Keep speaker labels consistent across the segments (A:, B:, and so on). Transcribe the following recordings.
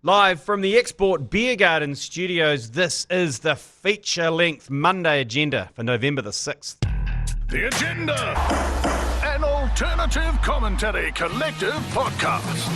A: Live from the Export Beer Garden Studios, this is the feature-length Monday agenda for November the 6th.
B: The Agenda, an alternative commentary collective podcast.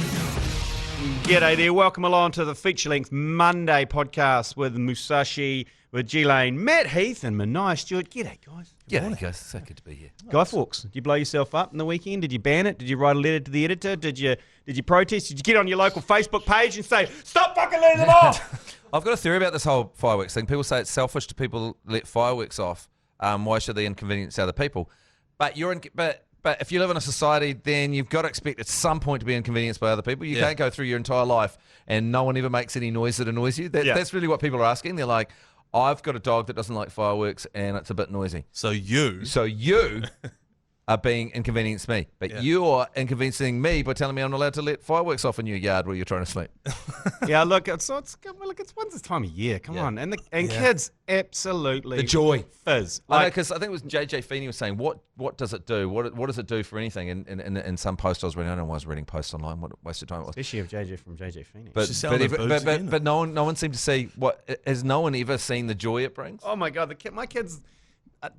A: G'day there, welcome along to the feature-length Monday podcast with Musashi, with G Lane, Matt Heath and Manaia Stewart. G'day guys.
C: G'day guys, so good to be here.
A: Guy Fawkes, did you blow yourself up in the weekend? Did you ban it? Did you write a letter to the editor? Did you protest? Did you get on your local Facebook page and say, stop fucking letting them off?
C: I've got a theory about this whole fireworks thing. People say it's selfish to people let fireworks off. Why should they inconvenience other people? But but if you live in a society, then you've got to expect at some point to be inconvenienced by other people. You can't go through your entire life and no one ever makes any noise that annoys you. That's really what people are asking. They're like, I've got a dog that doesn't like fireworks and it's a bit noisy.
D: So you
C: are being inconvenienced me. But you're inconveniencing me by telling me I'm not allowed to let fireworks off in your yard while you're trying to sleep.
A: Yeah, look, it's once this time of year. Come on, and kids absolutely
C: The joy.
A: fizz.
C: Because I think it was JJ Feeney was saying, what does it do? What does it do for anything? In some post I was reading, I don't know why I was reading posts online. What a waste of time it was.
A: Especially of JJ Feeney.
C: But no one seemed to see has no one ever seen the joy it brings?
A: Oh my God, my kids.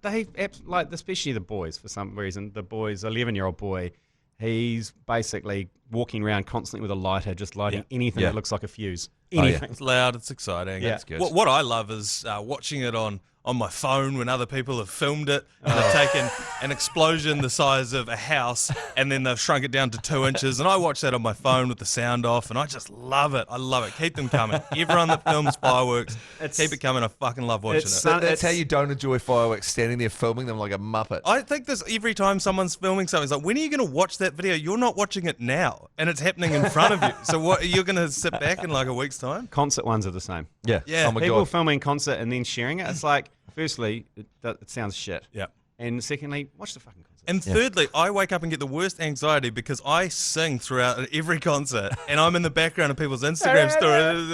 A: They like, especially the boys, for some reason. The boys, 11-year-old boy, he's basically walking around constantly with a lighter, just lighting anything that looks like a fuse. Anything.
D: It's loud, it's exciting.
A: Yeah.
D: It's good. What I love is watching it on my phone when other people have filmed it and they've taken an explosion the size of a house and then they've shrunk it down to 2 inches. And I watch that on my phone with the sound off and I just love it. I love it. Keep them coming. Everyone that films fireworks, keep it coming. I fucking love watching it.
C: That's how you don't enjoy fireworks, standing there filming them like a muppet.
D: I think this every time someone's filming something, it's like, when are you going to watch that video? You're not watching it now, and it's happening in front of you. So what, you're going to sit back in like a week's time?
A: Concert ones are the same.
C: Yeah.
D: Yeah.
C: Oh my
A: People
C: God.
A: filming concert and then sharing it. It's like, firstly, it sounds shit.
D: Yeah.
A: And secondly, watch the fucking concert.
D: And thirdly, I wake up and get the worst anxiety because I sing throughout every concert and I'm in the background of people's Instagram stories.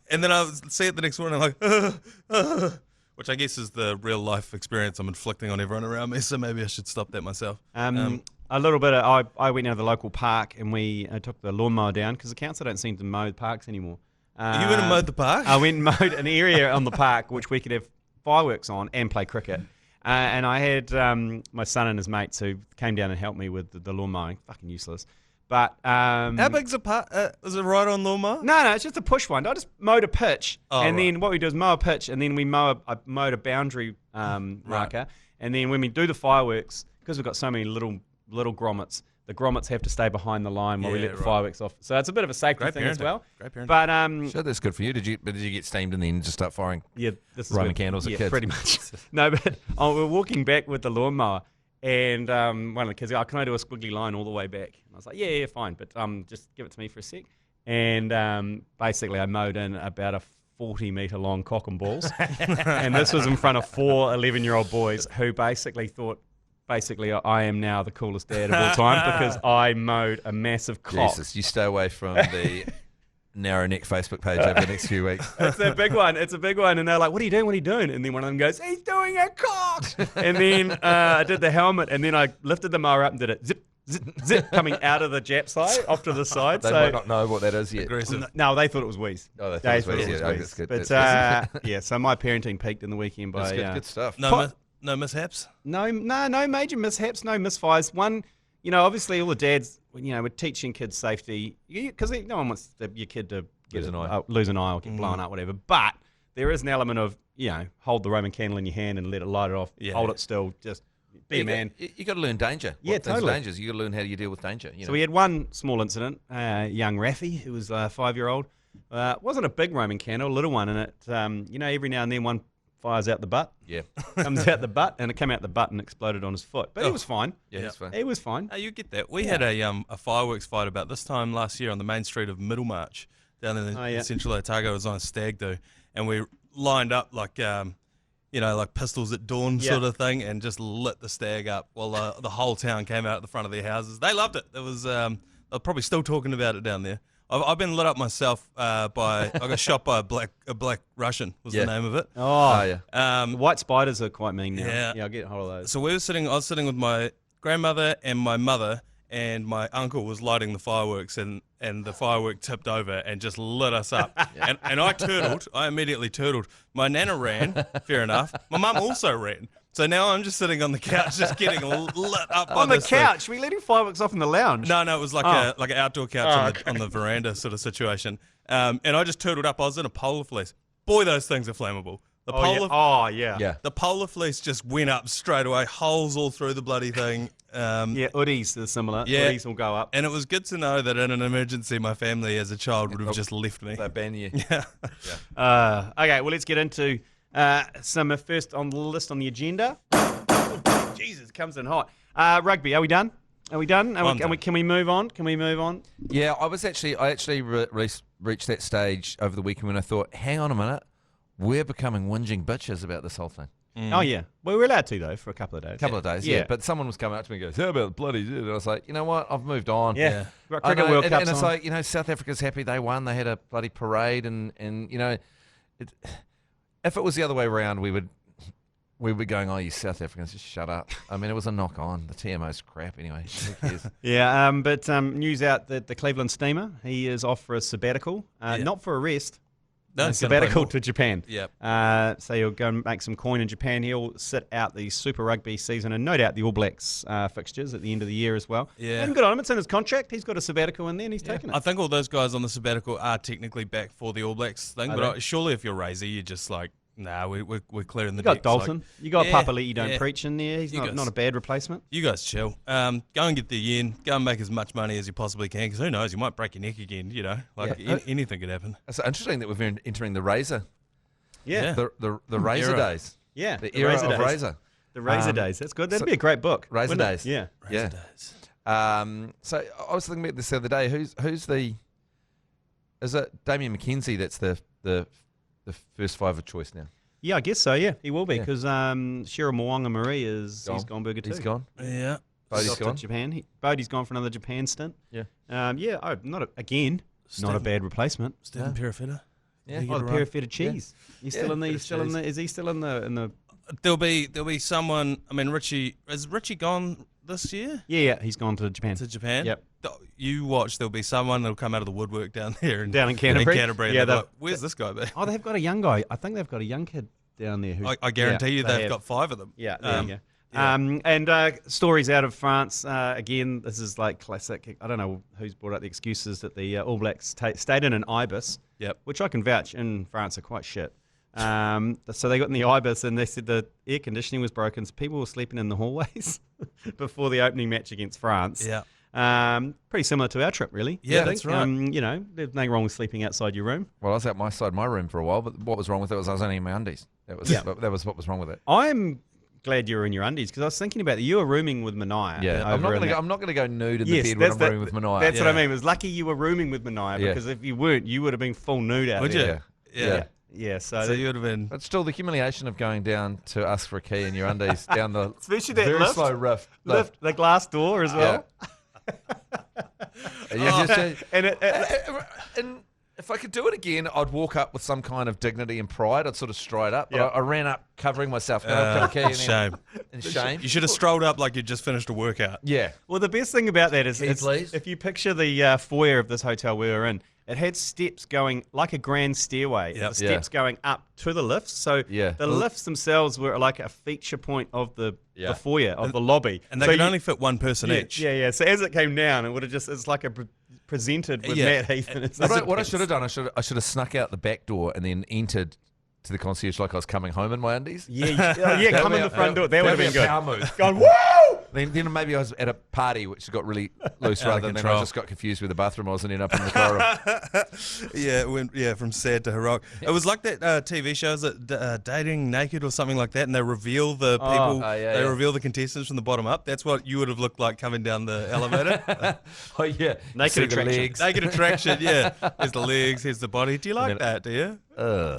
D: And then I'll see it the next morning, I'm like, which I guess is the real life experience I'm inflicting on everyone around me. So maybe I should stop that myself.
A: A little bit of, I went down to the local park and we took the lawnmower down because the council don't seem to mow the parks anymore.
D: You went and mowed the park?
A: I went and mowed an area on the park which we could have fireworks on and play cricket. And I had my son and his mates who came down and helped me with the lawn mowing. Fucking useless. But
D: how big's a park? Is it right on lawnmower?
A: No, it's just a push one. I just mowed a pitch, then what we do is mow a pitch, and then we mowed a boundary marker, and then when we do the fireworks, because we've got so many little grommets, the grommets have to stay behind the line while we let the fireworks off. So it's a bit of a safety thing as well.
D: Great parenting.
A: But
C: Sure, that's good for you. Did you get steamed and then just start firing?
A: Yeah, this is
C: Roman
A: good.
C: candles at kids?
A: Pretty much. No, but we're walking back with the lawnmower, and one of the kids goes, can I do a squiggly line all the way back? And I was like, yeah, fine, but just give it to me for a sec. And basically I mowed in about a 40-metre long cock and balls. And this was in front of 4 11-year-old boys who basically thought, I am now the coolest dad of all time because I mowed a massive cock.
C: Jesus, you stay away from the narrow neck Facebook page over the next few weeks.
A: It's a big one. It's a big one. And they're like, what are you doing? What are you doing? And then one of them goes, he's doing a cock. And then I did the helmet, and then I lifted the mower up and did it zip, zip, zip, coming out of the Jap side, off to the side.
C: They might not know what that is yet.
D: Aggressive.
A: No, they thought it was wheeze.
C: Oh, they thought it was wheeze. Yeah, that's good.
A: But
C: That's
A: yeah, so my parenting peaked in the weekend by...
C: good. Good stuff.
D: No mishaps?
A: No major mishaps, no misfires. One, obviously all the dads, were teaching kids safety because no one wants your kid to lose an eye or get blown up, whatever. But there is an element of, hold the Roman candle in your hand and let it light it off.
D: Yeah.
A: Hold it still, just be a man.
C: You got to learn danger.
A: Yeah, totally.
C: Dangers. You got to learn how you deal with danger.
A: So we had one small incident. Young Raffy, who was a 5-year-old, wasn't a big Roman candle, a little one, and it, every now and then one fires out the butt.
C: Yeah.
A: Comes out the butt, and it came out the butt and exploded on his foot. But he was fine.
C: Yeah, that's fine.
A: He was fine.
D: You get that. We had a fireworks fight about this time last year on the main street of Middlemarch down in Central Otago. It was on a stag do, and we lined up like like pistols at dawn sort of thing, and just lit the stag up while the whole town came out at the front of their houses. They loved it. It was they're probably still talking about it down there. I've been lit up myself I got shot by a black Russian was the name of it.
A: Oh yeah. White spiders are quite mean now.
D: Yeah,
A: I get hold of those.
D: So I was sitting with my grandmother and my mother, and my uncle was lighting the fireworks, and and the firework tipped over and just lit us up. And I turtled. I immediately turtled. My nana ran, fair enough. My mum also ran. So now I'm just sitting on the couch just getting lit up by
A: On the
D: this thing.
A: couch? We letting fireworks off in the lounge?
D: No, it was like an outdoor couch on the veranda sort of situation. And I just turtled up. I was in a polar fleece. Boy, those things are flammable. The The polar fleece just went up straight away, holes all through the bloody thing.
A: Hoodies are similar.
D: Yeah.
A: Hoodies will go up.
D: And it was good to know that in an emergency, my family as a child would have just left me.
C: They ban you.
D: Yeah.
A: Okay, well, let's get into some first on the list on the agenda. Jesus, comes in hot. Rugby, are we done? Are we done? Can we move on?
C: Yeah, I actually reached that stage over the weekend when I thought, hang on a minute, we're becoming whinging bitches about this whole thing.
A: Oh, yeah. Well, we were allowed to, though, for a couple of days.
C: Yeah. But someone was coming up to me and goes, how about the bloody dude? And I was like, you know what? I've moved on.
A: Yeah.
C: I
A: Cricket
C: know,
A: World Cup.
C: and it's like, South Africa's happy they won. They had a bloody parade and if it was the other way around, we would be going, oh, you South Africans, just shut up. I mean, it was a knock on. The TMO's crap anyway. Who cares?
A: Yeah, but news out that the Cleveland Steamer, he is off for a sabbatical, not for a rest.
D: No,
A: sabbatical to Japan.
D: Yep.
A: So he'll go and make some coin in Japan. He'll sit out the Super Rugby season and no doubt the All Blacks fixtures at the end of the year as well.
D: Yeah.
A: And good on him. It's in his contract. He's got a sabbatical in there and he's taken it.
D: I think all those guys on the sabbatical are technically back for the All Blacks thing, but surely if you're Razor, you're just like, nah, we're clearing the decks.
A: You got Dalton.
D: Like,
A: you got Papali'i, don't preach in there. He's
D: You
A: not a bad replacement.
D: You guys chill. Go and get the yen. Go and make as much money as you possibly can, because who knows, you might break your neck again, anything could happen.
C: It's interesting that we're entering the Razor.
A: Yeah.
C: The Razor
A: Era.
C: days.
A: Yeah.
C: The era of Razor.
A: The Razor Days. That's good. That'd be a great book.
C: Razor Days.
A: Yeah.
D: Razor Days.
C: So I was thinking about this the other day. Is it Damien McKenzie that's the first five of choice now?
A: Yeah, I guess so. Yeah, he will be because Cheryl Mwanga-Marie he's gone burger too.
C: He's gone.
D: Yeah.
C: Bodie's
A: Off to
C: gone.
A: Japan. Bodie's gone for another Japan stint.
C: Yeah.
A: Not a bad replacement.
D: Stephen Perifetta.
C: Yeah.
A: The Perifetta cheese. Is he still in the?
D: There'll be someone. I mean, is Richie gone this year?
A: Yeah, he's gone to Japan.
D: Yep. You watch. There'll be someone that'll come out of the woodwork down there
A: down in Canterbury.
D: Yeah. Like, where's this guy been?
A: Oh, they've got a young guy. I think they've got a young kid down there.
D: I guarantee you they've got 5 of them.
A: Yeah. There you go. And stories out of France. Again, this is like classic. I don't know who's brought up the excuses that the All Blacks stayed in an Ibis.
D: Yep.
A: Which I can vouch in France are quite shit. So they got in the Ibis and they said the air conditioning was broken, so people were sleeping in the hallways before the opening match against France.
D: Yeah.
A: Pretty similar to our trip, really.
D: Yeah, that's right.
A: There's nothing wrong with sleeping outside your room.
C: Well, I was outside my room for a while, but what was wrong with it was I was only in my undies. That was what was wrong with it.
A: I'm glad you were in your undies because I was thinking about that. You were rooming with Manaia.
C: Yeah, I'm not going to go nude in the bed when I'm rooming with Manaia.
A: That's what I mean. It was lucky you were rooming with Manaia because if you weren't, you would have been full nude out there.
D: Would you? Yeah.
A: Yeah,
D: so you would have been.
C: But still, the humiliation of going down to ask for a key in your undies down the
A: especially that
C: very
A: lift,
C: slow
A: lift, the glass door as well.
C: Yeah. And if I could do it again, I'd walk up with some kind of dignity and pride. I'd sort of stride up. But I ran up covering myself.
D: Shame.
C: And shame.
D: You should have strolled up like you'd just finished a workout.
C: Yeah.
A: Well, the best thing about that is
C: please?
A: If you picture the foyer of this hotel we were in, it had steps going like a grand stairway.
D: Yep.
A: The steps going up to the lifts. So the lifts themselves were like a feature point of the foyer, of the lobby.
D: And they could only fit one person each.
A: Yeah. So as it came down, it would have it's like presented with Matt Heath. And
C: what I should have done, I should have snuck out the back door and then entered to the concierge like I was coming home in my undies.
A: Yeah, come in the front door. That would have been good.
C: Power move.
A: Going, woo!
C: Then maybe I was at a party which got really loose rather than I just got confused with the bathroom I was in up in the corridor.
D: It went from sad to heroic. It was like that TV show, is it Dating Naked or something like that, and they reveal the people, reveal the contestants from the bottom up. That's what you would have looked like coming down the elevator.
A: Naked Attraction.
D: Naked Attraction, yeah. Here's the legs, here's the body. Do you like that, do you?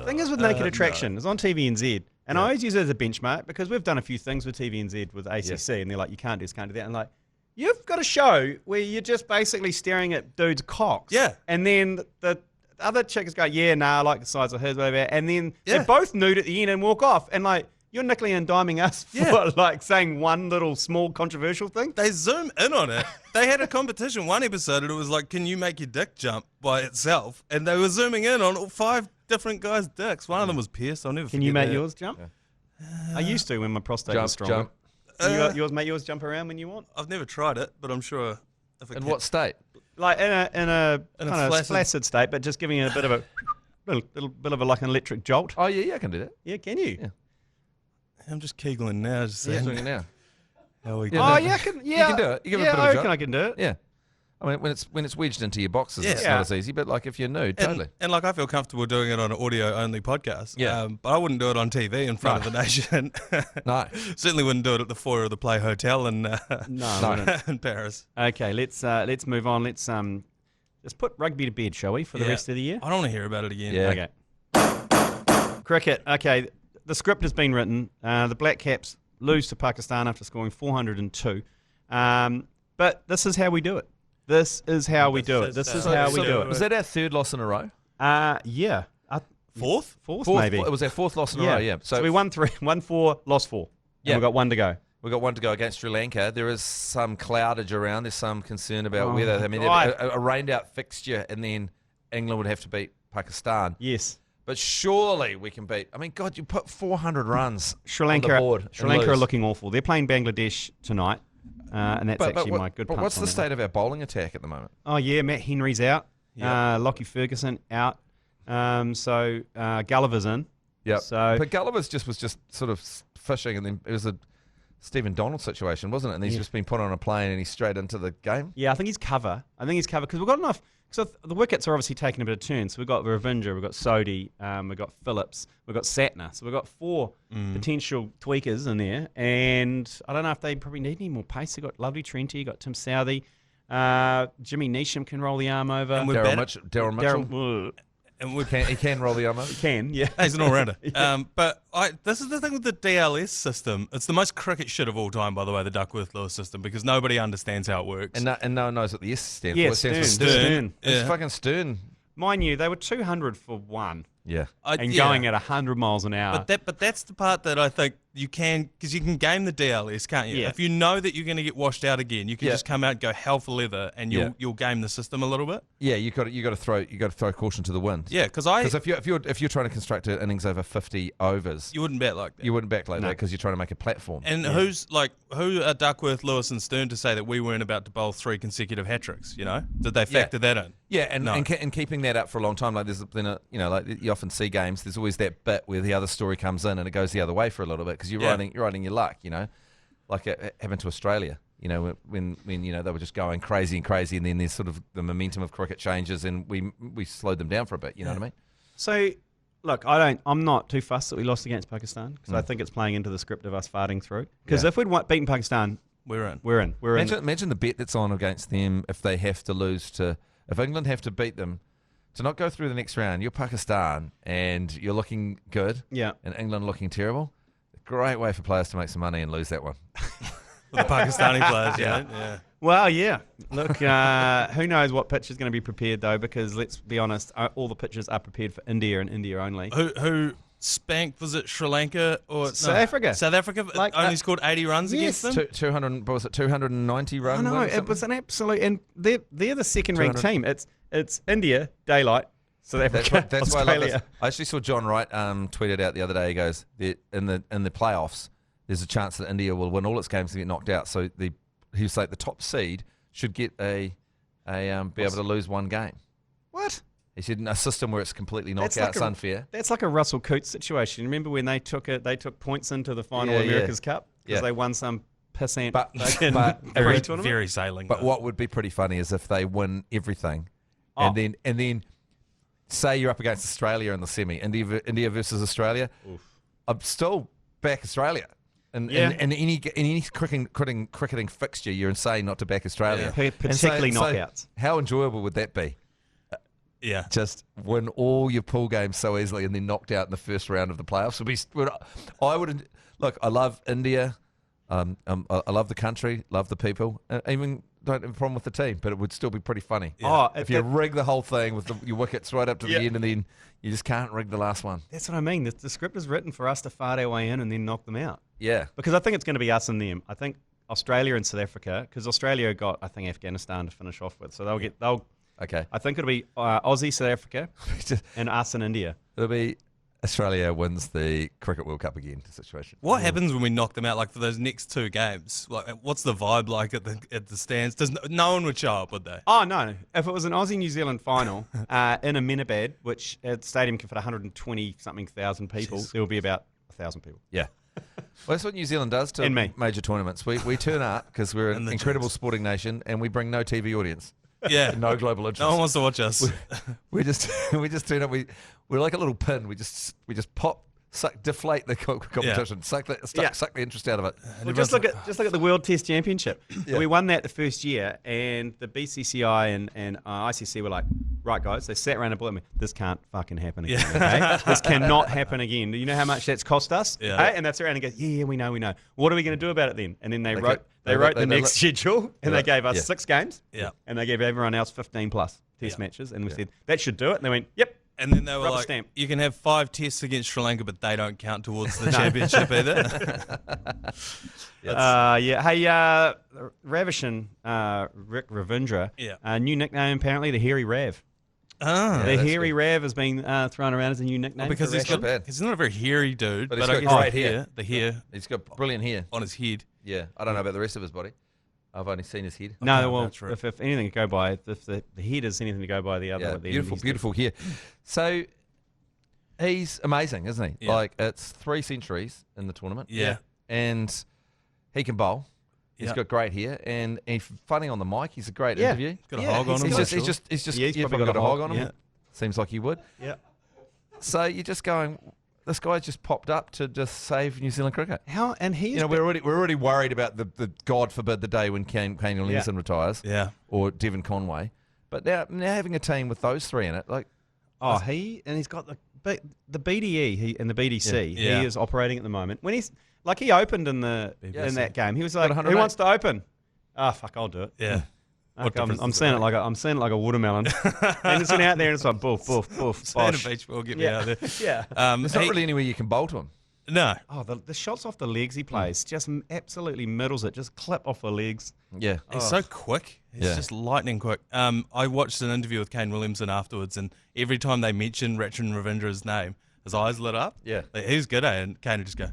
A: Thing is with Naked Attraction, it's on TVNZ. And I always use it as a benchmark because we've done a few things with TVNZ with ACC and they're like, you can't do this, can't do that. And like, you've got a show where you're just basically staring at dudes' cocks.
D: Yeah.
A: And then the other chicks go, I like the size of his, whatever. And then they're both nude at the end and walk off. And like, You're nickeling and diming us for like saying one little small controversial thing.
D: They zoom in on it. They had a competition one episode and it was like, can you make your dick jump by itself? And they were zooming in on all 5 different guys' dicks. One of them was pierced. I'll never
A: Can
D: forget
A: you make
D: that.
A: yours jump? I used to when my prostate was
C: Jump,
A: stronger.
C: jump.
A: Yours make yours jump around when you want?
D: I've never tried it, but I'm sure if it
C: In
D: can.
C: what state?
A: Like in a kind of
D: flaccid-
A: flaccid state, but just giving it a bit of a little bit of a like an electric jolt.
C: Oh, yeah, I can do that.
A: Yeah, can you?
C: Yeah.
D: I'm just kegling now. Just
C: Yeah,
D: saying.
C: doing it now.
D: How we
C: Yeah,
A: Oh
C: no,
A: yeah,
C: You can do it. You give it a bit of
A: I
C: a
A: reckon
C: jolt.
A: I can do it.
C: Yeah. I mean, when it's wedged into your boxes, it's
A: Yeah.
C: not as easy. But like if you're nude, totally.
D: And like I feel comfortable doing it on an audio-only podcast.
C: Yeah.
D: But I wouldn't do it on TV in front of the nation.
C: No.
D: Certainly wouldn't do it at the foyer of the Play Hotel in
A: No, I wouldn't.
D: in Paris.
A: Okay, let's move on. Let's put rugby to bed, shall we, for the
D: Yeah.
A: rest of the year?
D: I don't want to hear about it again.
C: Yeah.
A: Okay. Cricket. Okay, the script has been written. The Black Caps lose to Pakistan after scoring 402. But this is how we do it. This is how we do it. This is how we do
C: Was
A: it.
C: that our 3rd loss in a row?
A: Yeah.
D: Fourth?
A: Fourth, maybe.
C: It was our 4th loss in a row, yeah.
A: So we won 3, won 4, lost 4.
C: Yeah.
A: And we've got 1 to go.
C: We've got 1 to go against Sri Lanka. There is some cloudage around. There's some concern about whether, I mean,
A: God.
C: a rained out fixture and then England would have to beat Pakistan.
A: Yes.
C: But surely we can beat. I mean, God, you put 400 runs
A: Sri
C: on
A: Lanka,
C: the board.
A: Sri Lanka are looking awful. They're playing Bangladesh tonight. And that's actually my good
C: But
A: punt
C: what's
A: on
C: the
A: that
C: state of our bowling attack at the moment?
A: one. Oh, yeah, Matt Henry's out.
D: Yeah.
A: Lockie Ferguson out. So Gulliver's in.
C: Yeah.
A: So
C: But Gulliver's was just sort of fishing, and then it was a Stephen Donald situation, wasn't it? And he's just been put on a plane and he's straight into the game.
A: yeah, I think he's cover. because we've got enough. So the wickets are obviously taking a bit of turn. So we've got Ravinder, we've got Sodhi, we've got Phillips, we've got Satner. So we've got 4 potential tweakers in there. And I don't know if they probably need any more pace. They've got lovely Trenty, you've got Tim Southey. Jimmy Neesham can roll the arm over.
D: And we're
C: Daryl Mitchell.
A: Daryl
D: And we
C: He can roll the arm over.
A: can, yeah.
D: He's an all-rounder. But this is the thing with the DLS system. It's the most cricket shit of all time, by the way, the Duckworth-Lewis system, because nobody understands how it works.
C: And no one knows what the S stands for.
A: Yeah,
C: It stands for
A: Stern.
C: It's
D: Yeah.
C: fucking Stern.
A: Mind you, they were 200 for 1
C: Yeah.
A: and
D: Yeah.
A: going at 100 miles an hour.
D: But that's the part that I think you can, because you can game the DLS, can't you?
A: Yeah.
D: If you know that you're going to get washed out again, you can
C: Yeah.
D: just come out and go hell for leather, and you'll game the system a little bit.
C: Yeah, you got to throw caution to the wind.
D: Yeah, because
C: Because if you're trying to construct an innings over 50 overs,
D: you wouldn't bet like that.
C: you wouldn't back like
A: No.
C: that because you're trying to make a platform.
D: And who are Duckworth, Lewis, and Stern to say that we weren't about to bowl 3 consecutive hat tricks? You know, did they factor that in?
C: Yeah, and,
D: No.
C: and keeping that up for a long time, like there's been like you often see games. There's always that bit where the other story comes in and it goes the other way for a little bit because you're riding your luck, like it happened to Australia. When they were just going crazy and then there's sort of the momentum of cricket changes and we slowed them down for a bit. You know what I mean?
A: So, look, I'm not too fussed that we lost against Pakistan because I think it's playing into the script of us farting through. Because if we'd beaten Pakistan,
D: We're in.
A: we're in.
C: Imagine the bet that's on against them if they have to lose if England have to beat them to not go through the next round. You're Pakistan and you're looking good,
A: Yeah.
C: and England looking terrible. Great way for players to make some money and lose that one.
D: The Pakistani players, yeah.
A: Well, yeah. Look, who knows what pitch is going to be prepared though? Because let's be honest, all the pitches are prepared for India and India only.
D: Who spanked, was it Sri Lanka or
A: South Africa.
D: South Africa
A: Like,
D: only scored 80 runs
A: yes.
D: against them?
C: 200, what was it, 290 runs?
A: I know it was an absolute, and they're the second-ranked team. It's India, daylight, South Africa,
C: That's why I love
A: Australia.
C: this. I actually saw John Wright tweeted out the other day. He goes, in the playoffs, there's a chance that India will win all its games and get knocked out. So he was like the top seed should get be able to lose one game.
A: What?
C: He said in a system where it's completely knockouts unfair.
A: That's like a Russell Coates situation. Remember when they took points into the final
C: Yeah,
A: America's Cup because
C: Yeah.
A: they won some pissant
C: But
A: free tournament?
D: Very sailing.
C: But
D: though.
C: what would be pretty funny is if they win everything,
A: Oh.
C: and then say you're up against Australia in the semi, India versus Australia. I'm still back Australia. In any cricketing fixture, you're insane not to back Australia.
A: Yeah. Particularly
C: And so
A: knockouts.
C: How enjoyable would that be?
D: Yeah.
C: Just win all your pool games so easily and then knocked out in the first round of the playoffs. I would look. I love India. I love the country. Love the people. Even don't have a problem with the team, but it would still be pretty funny.
A: Yeah.
C: If you rig the whole thing with your wickets right up to the end, and then you just can't rig the last one.
A: That's what I mean. The script is written for us to fart our way in and then knock them out.
C: Yeah.
A: Because I think it's going to be us and them. I think Australia and South Africa, because Australia got, I think, Afghanistan to finish off with. So they'll.
C: Okay.
A: I think it'll be Aussie, South Africa, and us and India.
C: It'll be Australia wins the Cricket World Cup again situation.
D: What happens when we knock them out, like for those next 2 games? Like, what's the vibe like at the stands? No one would show up, would they?
A: Oh, no. If it was an Aussie-New Zealand final in a Minabad, which at the stadium can fit 120-something thousand people, there will be about 1,000 people.
C: Yeah. Well, that's what New Zealand does to major tournaments. We turn up because we're an incredible sporting nation, and we bring no TV audience.
D: Yeah.
C: No global interest.
D: No one wants to watch us.
C: We just turn up. We're like a little pin. We just pop, deflate the competition, suck the interest out of it.
A: Well, just look at the World Test Championship. We won that the first year, and the BCCI and ICC were like, right, guys, they sat around and blew me. This can't fucking happen again. Okay? This cannot happen again. Do you know how much that's cost us?
D: Yeah.
A: Hey? And that's around and goes, yeah, we know. What are we going to do about it then? And then they wrote the next schedule, and they gave us 6 games, and they gave everyone else 15 plus test matches, and we said, that should do it. And they went, yep.
D: And then they were like, you can have 5 tests against Sri Lanka, but they don't count towards the championship either.
A: Hey, Ravishan, Rick Ravindra, new nickname apparently, the Hairy Rav. The Hairy Rav has been thrown around as a new nickname.
D: Because he's not a very hairy dude,
C: but he's got great hair.
D: The hair.
C: He's got brilliant hair.
D: On his head.
C: Yeah, I don't know about the rest of his body. I've only seen his head.
A: No, well, if anything to go by, if the head is anything to go by, the other.
C: Beautiful hair. So he's amazing, isn't he?
D: Yeah.
C: Like, it's 3 centuries in the tournament.
D: Yeah.
C: And he can bowl. He's got great hair, and he's funny on the mic. He's a great interview.
D: He's got a hog on him.
C: He's probably got a hog on him.
A: Yeah.
C: Seems like he would.
A: Yeah.
C: So you're just going, this guy just popped up to just save New Zealand cricket.
A: How? And he's
C: we're already worried about the God forbid the day when Kane Williamson retires.
D: Yeah.
C: Or Devon Conway. But now having a team with those 3 in it, like,
A: he's got the BDE and the BDC. He is operating at the moment. When he's like, he opened in that game. He was like, who wants to open? Oh, fuck, I'll do it.
D: Yeah.
A: I'm saying it like a watermelon. And it's out there and it's like boof, boof, boof, bosh.
D: Beach will get me out there.
A: Yeah.
C: There's not really anywhere you can bowl to him.
D: No.
A: Oh, the shots off the legs he plays just absolutely middles it. Just clip off the legs.
C: Yeah.
D: He's so quick. He's just lightning quick. I watched an interview with Kane Williamson afterwards, and every time they mentioned Rachin Ravindra's name, his eyes lit up.
C: Yeah.
D: Like, he was good, and Kane would just go,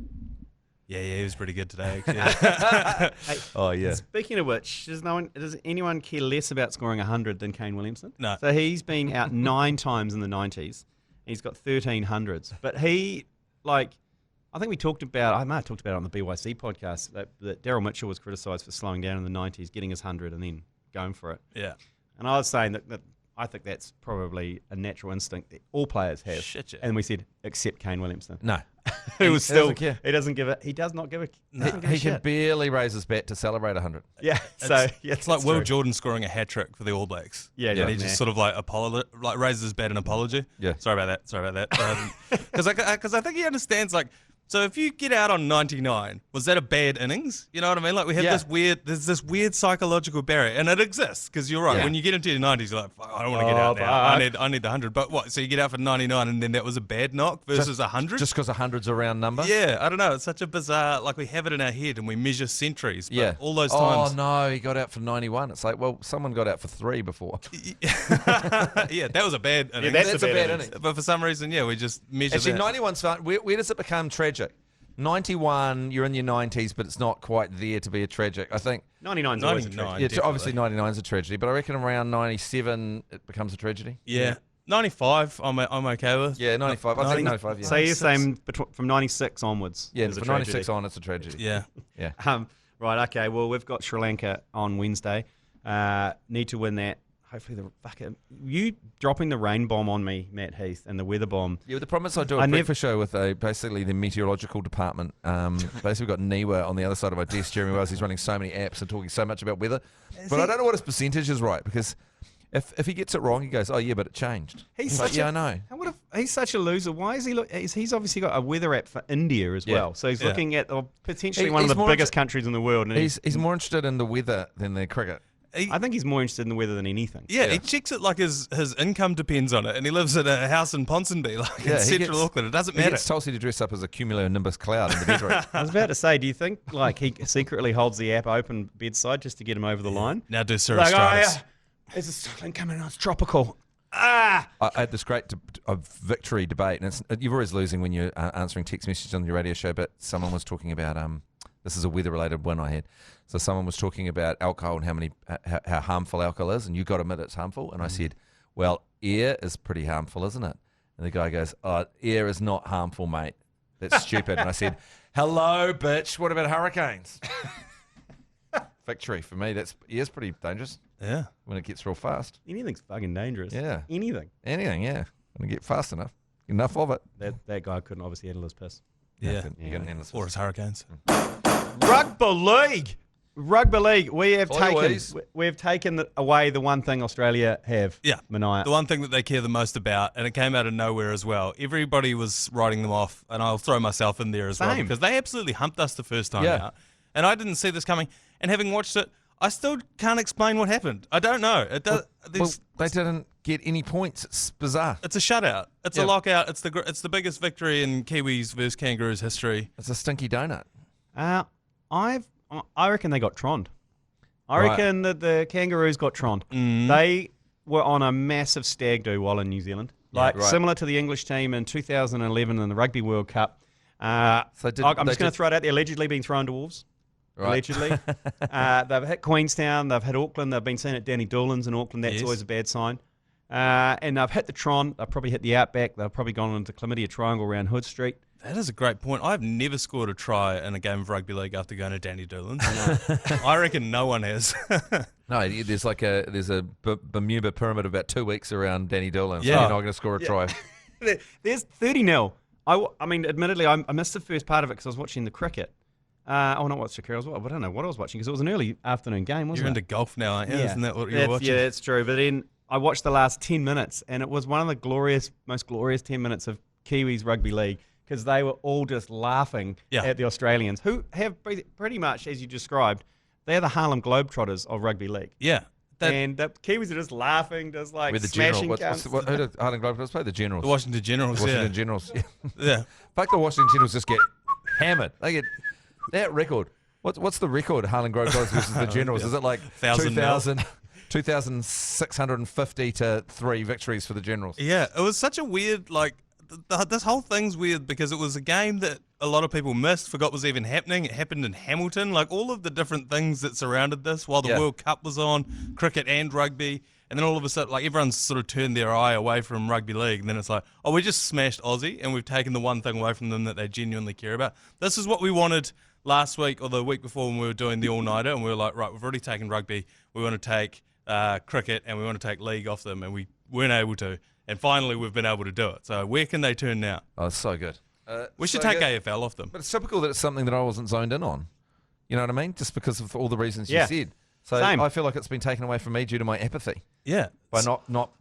D: yeah, he was pretty good today, actually.
C: Oh, yeah.
A: Speaking of which, does anyone care less about scoring 100 than Kane Williamson?
D: No.
A: So he's been out 9 times in the 90s. He's got 1300s. But he, I think I might have talked about it on the BYC podcast, that Daryl Mitchell was criticised for slowing down in the 90s, getting his 100 and then going for it.
D: Yeah.
A: And I was saying that I think that's probably a natural instinct that all players have.
D: Shit, yeah.
A: And we said, except Kane Williamson.
C: No.
A: He was still.
C: Doesn't care.
A: He doesn't give it. He does not give a.
C: He can barely raise his bat to celebrate 100.
A: Yeah.
D: It's like Will Jordan scoring a hat trick for the All Blacks.
A: Yeah.
D: And he just sort of raises his bat in apology.
C: Yeah.
D: Sorry about that. Because I think he understands, so if you get out on 99, was that a bad innings? You know what I mean? Like, we have there's this weird psychological barrier, and it exists, because you're right.
C: Yeah.
D: When you get into your 90s, you're like, fuck, I don't want to get out now. I need the 100. But what? So you get out for 99, and then that was a bad knock versus 100?
C: Just because 100's a round number?
D: Yeah, I don't know. It's such a bizarre, we have it in our head, and we measure centuries. But all those times.
C: Oh, no, he got out for 91. It's like, well, someone got out for 3 before.
D: Yeah, that was a bad innings.
C: Yeah, that's a bad innings.
D: But for some reason, we just measure
C: Actually,
D: that.
C: 91's fun. Where does it become tragic? 91, you're in your 90s, but it's not quite there to be a tragic. I think
A: 99's always a tragedy.
C: Yeah, obviously 99's a tragedy, but I reckon around 97 it becomes a tragedy.
D: Yeah. 95, I'm okay with.
C: Yeah, 95. I think 95. Yeah.
A: So you're saying from 96 onwards?
C: Yeah, from 96 on, it's a tragedy.
D: Yeah.
C: Yeah.
A: Right. Okay. Well, we've got Sri Lanka on Wednesday. Need to win that. Hopefully, you dropping the rain bomb on me, Matt Heath, and the weather bomb.
C: Yeah, the problem is I do a breakfast show with basically the meteorological department. Basically, we've got Niwa on the other side of my desk, Jeremy Wells. He's running so many apps and talking so much about weather. But I don't know what his percentage is right, because if he gets it wrong, he goes, oh, yeah, but it changed. I know.
A: He's such a loser. Why is he he's obviously got a weather app for India as well. So he's looking at potentially one of the biggest countries in the world. And
C: he's more interested in the weather than the cricket.
A: I think he's more interested in the weather than anything.
D: Yeah, he checks it like his income depends on it, and he lives in a house in Ponsonby, like in central Auckland. It doesn't matter.
C: He gets Tulsi to dress up as a cumulonimbus cloud in the bedroom.
A: I was about to say, do you think like he secretly holds the app open bedside just to get him over the line?
D: Now do Sir
A: Like,
D: Stratus.
A: there's a cyclone coming on, it's tropical.
C: I had this great victory debate, and you're always losing when you're answering text messages on your radio show, but someone was talking about, this is a weather-related one I had, so someone was talking about alcohol and how harmful alcohol is, and you got to admit it's harmful, and I said, well, air is pretty harmful, isn't it? And the guy goes, oh, air is not harmful, mate. That's stupid. And I said, hello, bitch, what about hurricanes? Victory for me. Air's pretty dangerous.
D: Yeah.
C: When it gets real fast.
A: Anything's fucking dangerous.
C: Yeah.
A: Anything.
C: Anything, yeah. When it get fast enough. Enough of it.
A: That guy couldn't obviously handle his piss.
D: Yeah.
C: You can handle
D: Or his hurricanes.
A: Rugby League. Rugby League. We've
C: Always.
A: taken away the one thing Australia have.
D: Yeah.
A: Manaia.
D: The one thing that they care the most about, and it came out of nowhere as well. Everybody was writing them off, and I'll throw myself in there as well, because they absolutely humped us the first time out. And I didn't see this coming. And having watched it, I still can't explain what happened. I don't know. It does.
C: Well, they didn't get any points. It's bizarre.
D: It's a shutout. It's a lockout. It's the biggest victory in Kiwis versus Kangaroos history.
C: It's a stinky donut.
A: I reckon they got tronned. I reckon that the Kangaroos got tronned. They were on a massive stag do while in New Zealand, similar to the English team in 2011 in the Rugby World Cup. I'm just going to throw it out there. Allegedly being thrown to wolves. Right. Allegedly. They've hit Queenstown. They've hit Auckland. They've been seen at Danny Doolan's in Auckland. That's always a bad sign. And they've hit the Tron. They've probably hit the Outback. They've probably gone into Chlamydia Triangle around Hood Street.
D: That is a great point. I've never scored a try in a game of rugby league after going to Danny Doolan's. I reckon no one has.
C: No, there's a Bermuda pyramid of about 2 weeks around Danny Doolan. So you're not going to score a try.
A: There's 30-0. I mean, admittedly, I missed the first part of it because I was watching the cricket. Not watching cricket. I don't know what I was watching because it was an early afternoon game, wasn't it?
D: You're into golf now, aren't you? Isn't that what you're watching?
A: Yeah, that's true. But then I watched the last 10 minutes, and it was one of the most glorious 10 minutes of Kiwis rugby league because they were all just laughing at the Australians, who have pretty much, as you described, they're the Harlem Globetrotters of rugby league.
D: Yeah.
A: And the Kiwis are just laughing, just like
C: with the
A: smashing
C: who did Harlem Globetrotters play? The Generals.
D: The Washington Generals,
C: Washington Generals.
D: Yeah.
C: Fuck, the Washington Generals just get hammered. They get that record. What's the record, Harlem Globetrotters versus the Generals? Is it like 2,650 to 3 victories for the Generals?
D: Yeah, it was such a weird, this whole thing's weird because it was a game that a lot of people missed, forgot was even happening. It happened in Hamilton, all of the different things that surrounded this while the World Cup was on, cricket and rugby. And then all of a sudden, everyone's sort of turned their eye away from rugby league. And then it's like, oh, we just smashed Aussie and we've taken the one thing away from them that they genuinely care about. This is what we wanted last week or the week before when we were doing the all-nighter. And we were like, right, we've already taken rugby. We want to take cricket and we want to take league off them. And we weren't able to. And finally, we've been able to do it. So where can they turn now?
C: Oh, it's so good.
D: We should take AFL off them.
C: But it's typical that it's something that I wasn't zoned in on. You know what I mean? Just because of all the reasons you said. So
A: Same.
C: I feel like it's been taken away from me due to my apathy.
D: Yeah.
C: By not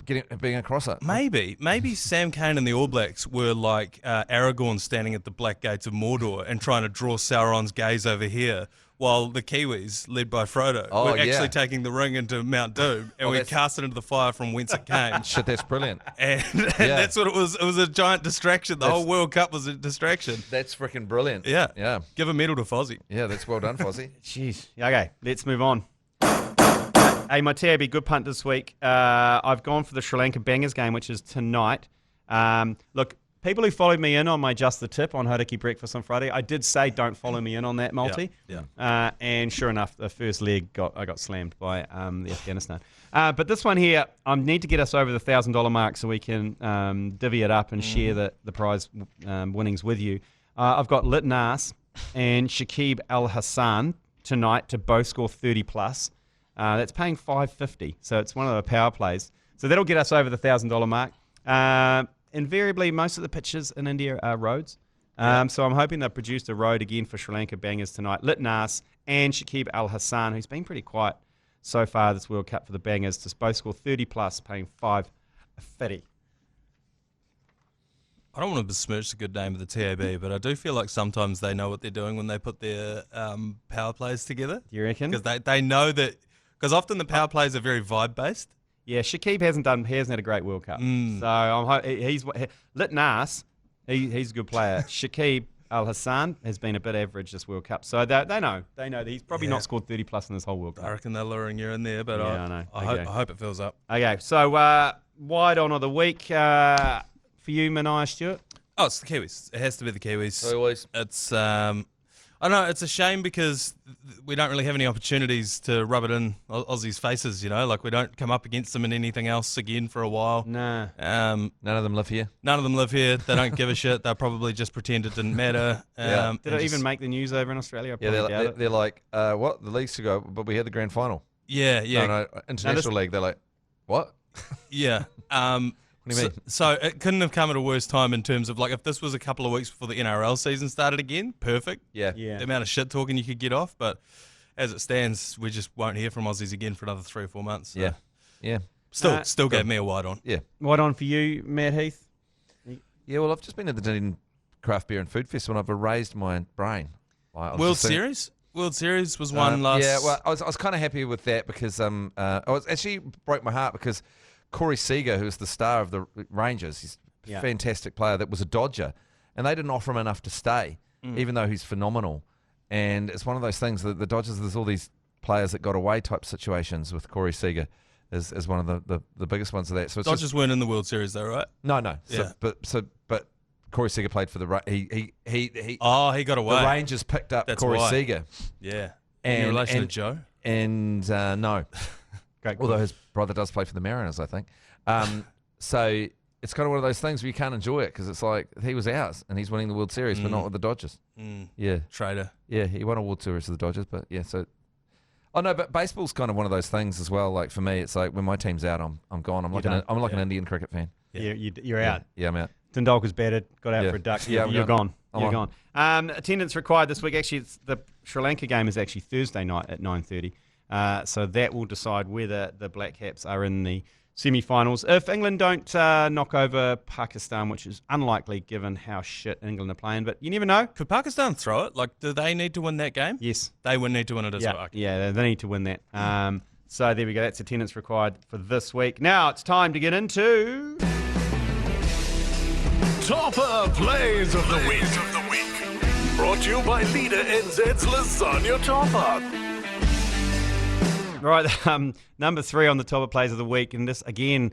C: being across it.
D: Maybe Sam Cane and the All Blacks were like Aragorn standing at the Black Gates of Mordor and trying to draw Sauron's gaze over here, while the Kiwis, led by Frodo, were actually taking the ring into Mount Doom, and we cast it into the fire from whence it came.
C: Shit, that's brilliant.
D: And that's what it was. It was a giant distraction. The whole World Cup was a distraction.
C: That's freaking brilliant.
D: Yeah.
C: Yeah.
D: Give a medal to Fozzie.
C: Yeah, that's well done, Fozzie.
A: Jeez. Okay, let's move on. Hey, my TAB good punt this week. I've gone for the Sri Lanka Bangers game, which is tonight. Look, people who followed me in on my Just the Tip on Hodaki Breakfast on Friday, I did say don't follow me in on that multi.
D: Yeah.
A: And sure enough, the first leg I got slammed by the Afghanistan. But this one here, I need to get us over the $1,000 mark so we can divvy it up and share the prize winnings with you. I've got Litnas and Shakib Al Hassan tonight to both score 30 plus. That's paying $5.50, so it's one of the power plays. So that'll get us over the $1,000 mark. Invariably, most of the pitches in India are roads. So I'm hoping they've produced a road again for Sri Lanka Bangers tonight. Litnas and Shakib Al Hassan, who's been pretty quiet so far this World Cup for the Bangers, to both score 30 plus, paying $5.50.
D: I don't want to besmirch the good name of the TAB, but I do feel like sometimes they know what they're doing when they put their power plays together.
A: Do you reckon?
D: Because they know that Because often the power plays are very vibe-based.
A: Yeah, Shakib hasn't had a great World Cup. So he's Litnas, he's a good player. Shakib Al Hassan has been a bit average this World Cup. So they know that he's probably not scored 30 plus in this whole World Cup.
D: I reckon they're luring you in there, but
A: I know.
D: I hope it fills up.
A: Okay, so wide on of the week for you, Manaia Stewart.
D: Oh, it's the Kiwis. It has to be the Kiwis.
C: Always.
D: It's I don't know, it's a shame because we don't really have any opportunities to rub it in Aussies' faces, like we don't come up against them in anything else again for a while.
A: No.
C: None of them live here.
D: None of them live here. They don't give a shit. They'll probably just pretend it didn't matter.
A: Did it even make the news over in Australia?
C: They're like, what? The league's to go, but we had the grand final.
D: Yeah.
C: No, international league. They're like, what?
D: Yeah.
C: What do you mean?
D: So it couldn't have come at a worse time in terms of, like, if this was a couple of weeks before the NRL season started again, perfect.
C: Yeah.
D: The amount of shit talking you could get off, but as it stands, we just won't hear from Aussies again for another 3 or 4 months. So.
C: Yeah.
D: Still gave me a wide on.
C: Yeah.
A: Wide on for you, Matt Heath?
C: Yeah, well, I've just been at the Dunedin Craft Beer and Food Festival and I've erased my brain.
D: World Series? World Series was one last...
C: Yeah, well, I was kind of happy with that because I was actually broke my heart because Corey Seager, who's the star of the Rangers, he's a fantastic player that was a Dodger, and they didn't offer him enough to stay, even though he's phenomenal. And it's one of those things that the Dodgers, there's all these players that got away type situations with Corey Seager is one of the biggest ones of that. So it's
D: Dodgers weren't in the World Series though, right?
C: No.
D: Yeah.
C: But Corey Seager played for the he
D: got away.
C: The Rangers picked up Corey Seager.
D: Yeah.
C: In
D: relation to Joe?
C: And no.
A: Great.
C: Although his brother does play for the Mariners, I think. So it's kind of one of those things where you can't enjoy it because it's like he was ours and he's winning the World Series, but not with the Dodgers. Yeah.
D: Traitor.
C: Yeah, he won a World Series with the Dodgers, but yeah, so... Oh, no, but baseball's kind of one of those things as well. Like, for me, it's like when my team's out, I'm gone. I'm like an Indian cricket fan.
A: Yeah. You're out.
C: Yeah, I'm out.
A: Tendulkar's batted, got out for a duck.
C: Yeah,
A: you're gone.
C: You're
A: gone. Attendance required this week. Actually, the Sri Lanka game is actually Thursday night at 9:30. So that will decide whether the Black Caps are in the semi-finals. If England don't knock over Pakistan, which is unlikely given how shit England are playing, but you never know.
D: Could Pakistan throw it? Like, do they need to win that game?
A: Yes.
D: They would need to win it as well.
A: Yeah, they need to win that. So there we go. That's attendance required for this week. Now it's time to get into...
B: Toppa Plays of the Week. Brought to you by Leader NZ's Lasagna Toppa.
A: Right, number 3 on the Toppa Plays of the Week, and this, again,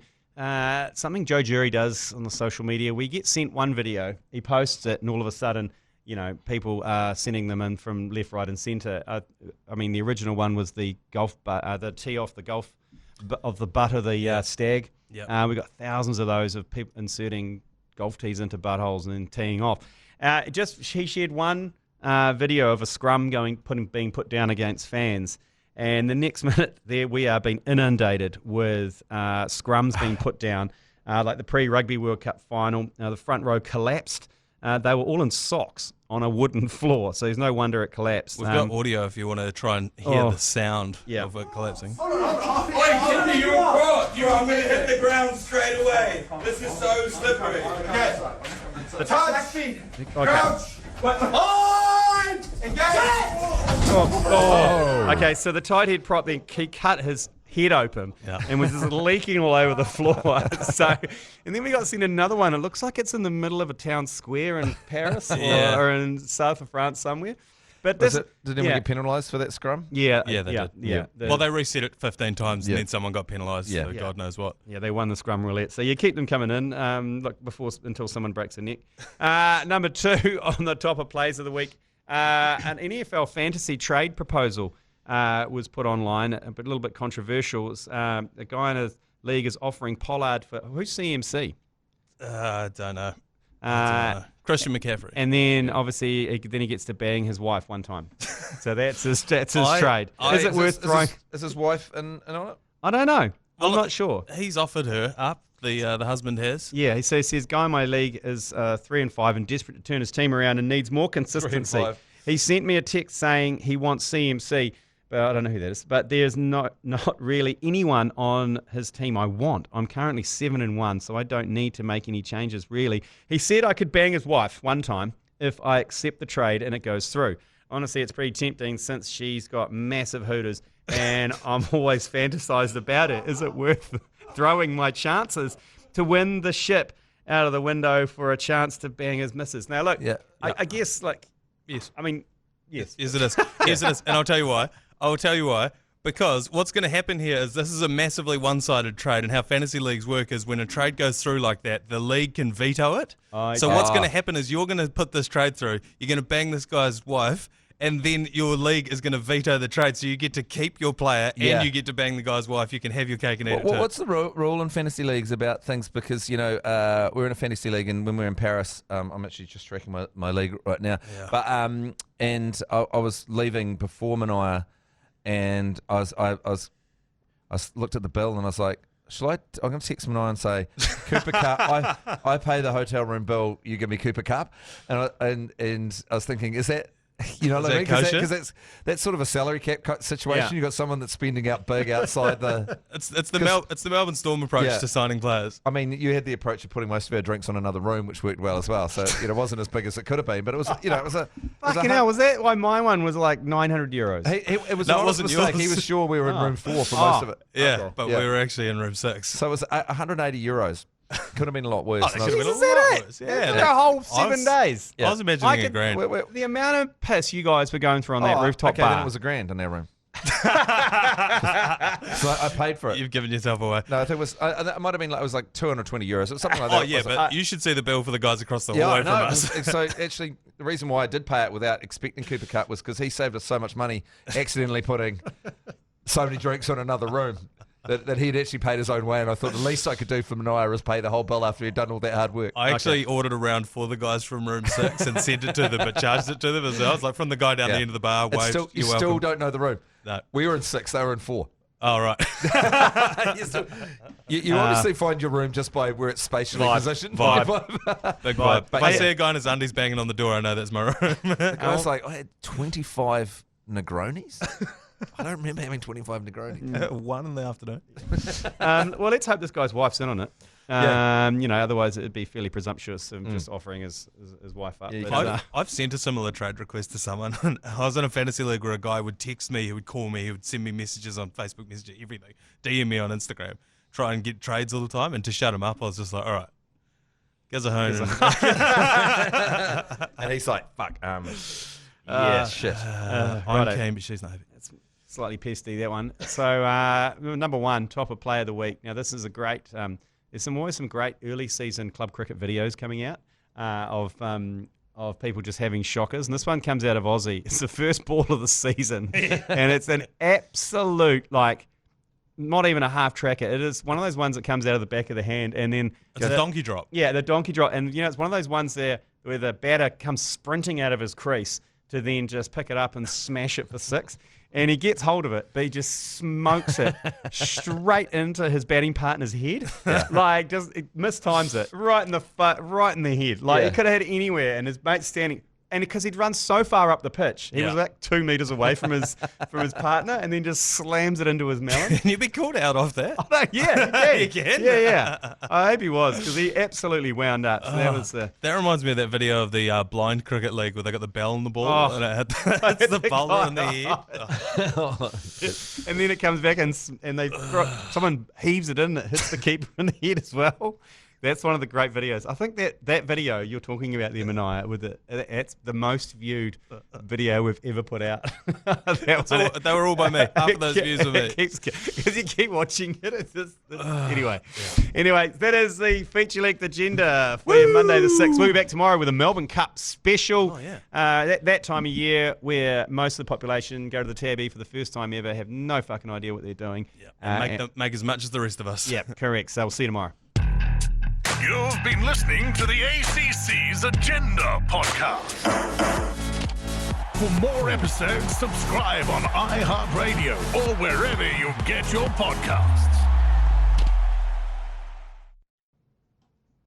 A: something Joe Jury does on the social media. We get sent one video, he posts it, and all of a sudden, people are sending them in from left, right, and centre. I mean, the original one was the the tee off the golf of the butt of the stag.
D: Yep.
A: We got thousands of those of people inserting golf tees into buttholes and then teeing off. He shared one video of a scrum being put down against fans. And the next minute, there we are being inundated with scrums being put down. Like the pre-Rugby World Cup final, the front row collapsed. They were all in socks on a wooden floor, so there's no wonder it collapsed.
D: We've got audio if you want to try and hear the sound of it collapsing.
E: Oi, you're caught. I'm going to hit the ground straight away. This is so slippery. Okay. Touch feet. Crouch. On! Engage!
A: Okay, so the tight head prop then he cut his head open and was just leaking all over the floor. And then we got seen another one. It looks like it's in the middle of a town square in Paris or in south of France somewhere. But did
C: anyone get penalised for that scrum?
A: Yeah,
D: they did.
A: Yeah.
D: Well, they reset it 15 times and then someone got penalised. So God knows what.
A: Yeah, they won the scrum roulette. So you keep them coming in. Until someone breaks a neck. Number 2 on the Toppa Plays of the Week. An NFL fantasy trade proposal was put online, but a little bit controversial. A guy in a league is offering Pollard for who's CMC?
D: I don't know. Christian McCaffrey.
A: And then obviously he gets to bang his wife one time. So that's his trade. Is it worth throwing?
C: Is his wife in on it?
A: I don't know. I'm not sure.
D: He's offered her up. The husband has.
A: Yeah, he says guy in my league is 3-5 and desperate to turn his team around and needs more consistency.
C: 3-5.
A: He sent me a text saying he wants CMC, but I don't know who that is. But there's not really anyone on his team I want. I'm currently 7-1, so I don't need to make any changes really. He said I could bang his wife one time if I accept the trade and it goes through. Honestly, it's pretty tempting since she's got massive hooters and I'm always fantasized about it. Is it worth throwing my chances to win the ship out of the window for a chance to bang his missus? Now, look, I guess, like,
D: Yes.
A: I mean, yes.
D: Yes, it is. Yes, it is. And I'll tell you why. Because what's going to happen here is this is a massively one-sided trade, and how fantasy leagues work is when a trade goes through like that, the league can veto it. So what's going to happen is you're going to put this trade through, you're going to bang this guy's wife, and then your league is going to veto the trade, so you get to keep your player and you get to bang the guy's wife. You can have your cake and eat it too.
C: What's the rule in fantasy leagues about things? Because, we're in a fantasy league, and when we're in Paris, I'm actually just tracking my league right now. Yeah. But and I was leaving before Manaia, and I looked at the bill and I was like, I'm going to text Manaia and say, Cooper Cup, I pay the hotel room bill, you give me Cooper Cup. And I was thinking, is that, what I mean? Because that's sort of a salary cap situation.
A: Yeah.
C: You've got someone that's spending out big outside the...
D: It's the Melbourne Storm approach to signing players.
C: I mean, you had the approach of putting most of our drinks on another room, which worked well as well. So, it wasn't as big as it could have been, but it was, it was a...
A: Fucking hell, was that why my one was like 900 euros?
C: It was
D: No,
C: not
D: it
C: a
D: wasn't
C: mistake.
D: yours.
C: He was sure we were in room 4 for most of it.
D: Yeah,
A: Okay.
D: but we were actually in room 6.
C: So it was 180 euros. Could have been a lot worse.
D: Oh,
C: And I was-
A: Jesus, is that it?
D: Yeah,
A: The whole 7 days.
D: I was imagining a grand.
A: The amount of piss you guys were going through on that rooftop
C: okay,
A: bar.
C: then it was $1,000 in our room. So I paid for it.
D: You've given yourself away.
C: No, I think it was. It might have been like it was like 220 euros or something like that.
D: Oh yeah, but you should see the bill for the guys across the
C: Yeah,
D: hallway
C: I know.
D: from us.
C: So actually, the reason why I did pay it without expecting Cooper Cup was because he saved us so much money, accidentally putting so many drinks on another room. That he'd actually paid his own way, and I thought the least I could do for Manaia was pay the whole bill after he'd done all that hard work.
D: I actually ordered a round for the guys from room 6 and sent it to them, but charged it to them as well. It's like from the guy down the end of the bar.
C: It's
D: Waved,
C: you
D: "You're
C: still
D: welcome."
C: don't know the room.
D: No.
C: We were in 6, they were in 4.
D: Oh right.
C: You obviously find your room just by where it's spatially positioned.
D: Big
C: But
D: vibe. If I
C: yeah.
D: see a guy in his undies banging on the door, I know that's my room.
C: I was like, I had 25 Negronis. I don't remember having 25 Negronis.
D: 1 in the afternoon.
A: Well, let's hope this guy's wife's in on it. Otherwise it'd be fairly presumptuous of just offering his wife up.
C: Yeah,
A: But,
D: I've sent a similar trade request to someone. I was in a fantasy league where a guy would text me, he would call me, he would send me messages on Facebook Messenger, everything, DM me on Instagram, try and get trades all the time. And to shut him up, I was just like, all right, guys are home.
C: And he's like, fuck. Shit.
D: I'm keen, but she's not happy.
A: slightly pesty, that one. So number 1, Toppa Player of the Week. Now this is a great. There's always some great early season club cricket videos coming out of people just having shockers, and this one comes out of Aussie. It's the first ball of the season, and it's an absolute not even a half tracker. It is one of those ones that comes out of the back of the hand, and then
D: it's a donkey drop.
A: Yeah, the donkey drop, and it's one of those ones there where the batter comes sprinting out of his crease to then just pick it up and smash it for 6. And he gets hold of it, but he just smokes it straight into his batting partner's head. Yeah. Just mistimes it right in the head. He could have had it anywhere, and his mate's standing. And because he'd run so far up the pitch, he was 2 meters away from his partner, and then just slams it into his melon.
D: Can you be called out off that?
A: Yeah,
D: you can.
A: Yeah. I hope he was, because he absolutely wound up. So that was the.
D: That reminds me of that video of the blind cricket league where they got the bell on the ball and it's the bowler in the head.
A: And then it comes back and someone heaves it in. It hits the keeper in the head as well. That's one of the great videos. I think that video you're talking about there, Manaia, it's the most viewed video we've ever put out.
D: They were all by me. Half of those views were me.
A: Because you keep watching it. Anyway, that is the feature length agenda for your Monday the 6th. We'll be back tomorrow with a Melbourne Cup special. That time of year where most of the population go to the Tabby for the first time ever, have no fucking idea what they're doing.
D: And make as much as the rest of us.
A: Yeah, correct. So we'll see you tomorrow.
B: You've been listening to the ACC's Agenda podcast. For more episodes, subscribe on iHeartRadio or wherever you get your podcasts.